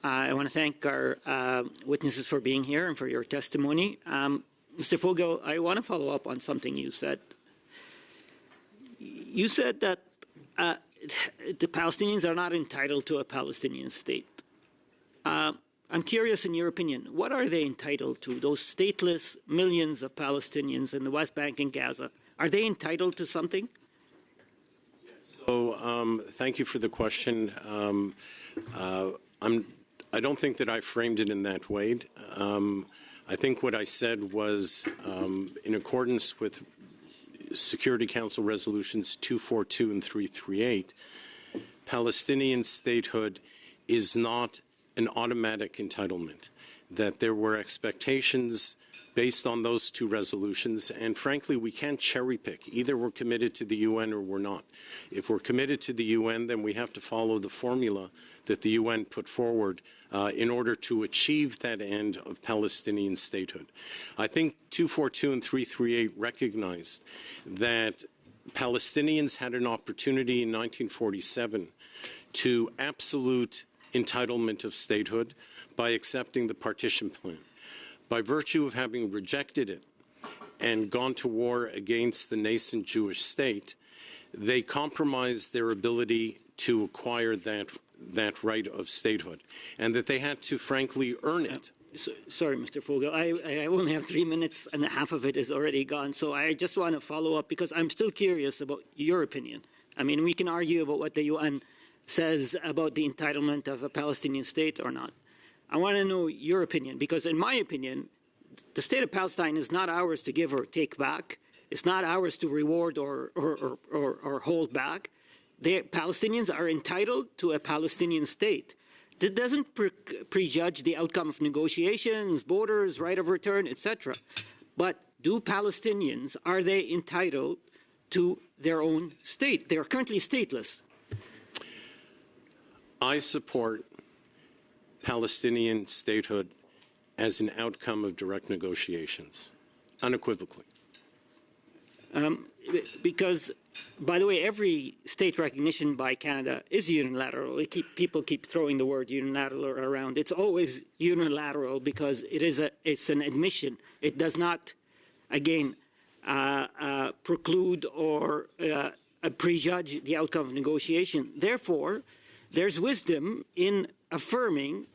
I want to thank our witnesses for being here and for your testimony. Mr. Fogel, I want to follow up on something you said. You said that the Palestinians are not entitled to a Palestinian state. I'm curious, in your opinion, what are they entitled to? Those stateless millions of Palestinians in the West Bank and Gaza, are they entitled to something? So thank you for the question. I don't think that I framed it in that way. I think what I said was in accordance with Security Council resolutions 242 and 338, Palestinian statehood is not an automatic entitlement, that there were expectations based on those two resolutions, and frankly, we can't cherry pick. Either we're committed to the UN or we're not. If we're committed to the UN, then we have to follow the formula that the UN put forward in order to achieve that end of Palestinian statehood. I think 242 and 338 recognized that Palestinians had an opportunity in 1947 to absolute entitlement of statehood by accepting the partition plan. By virtue of having rejected it and gone to war against the nascent Jewish state, they compromised their ability to acquire that right of statehood, and that they had to, frankly, earn it. Sorry, Mr. Fogel, I only have 3 minutes and half of it is already gone, so I just want to follow up because I'm still curious about your opinion. I mean, we can argue about what the UN says about the entitlement of a Palestinian state or not. I want to know your opinion, because in my opinion, the state of Palestine is not ours to give or take back. It's not ours to reward or hold back. The Palestinians are entitled to a Palestinian state. That doesn't prejudge the outcome of negotiations, borders, right of return, etc. But do Palestinians, are they entitled to their own state? They are currently stateless. I support Palestinian statehood as an outcome of direct negotiations, unequivocally. Because, by the way, every state recognition by Canada is unilateral. People keep throwing the word unilateral around. It's always unilateral because it's an admission. It does not, again, preclude or prejudge the outcome of negotiation. Therefore, there's wisdom in affirming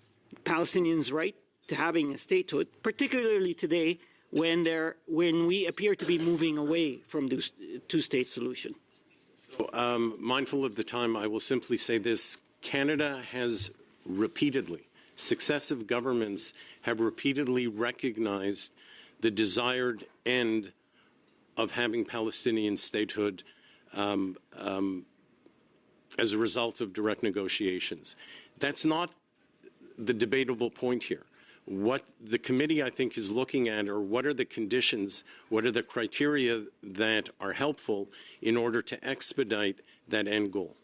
Palestinians' right to having a statehood, particularly today when we appear to be moving away from the two-state solution. So, mindful of the time, I will simply say this. Canada has repeatedly, successive governments have repeatedly recognized the desired end of having Palestinian statehood as a result of direct negotiations. That's not the debatable point here. What the committee, I think, is looking at are what are the conditions, what are the criteria that are helpful in order to expedite that end goal.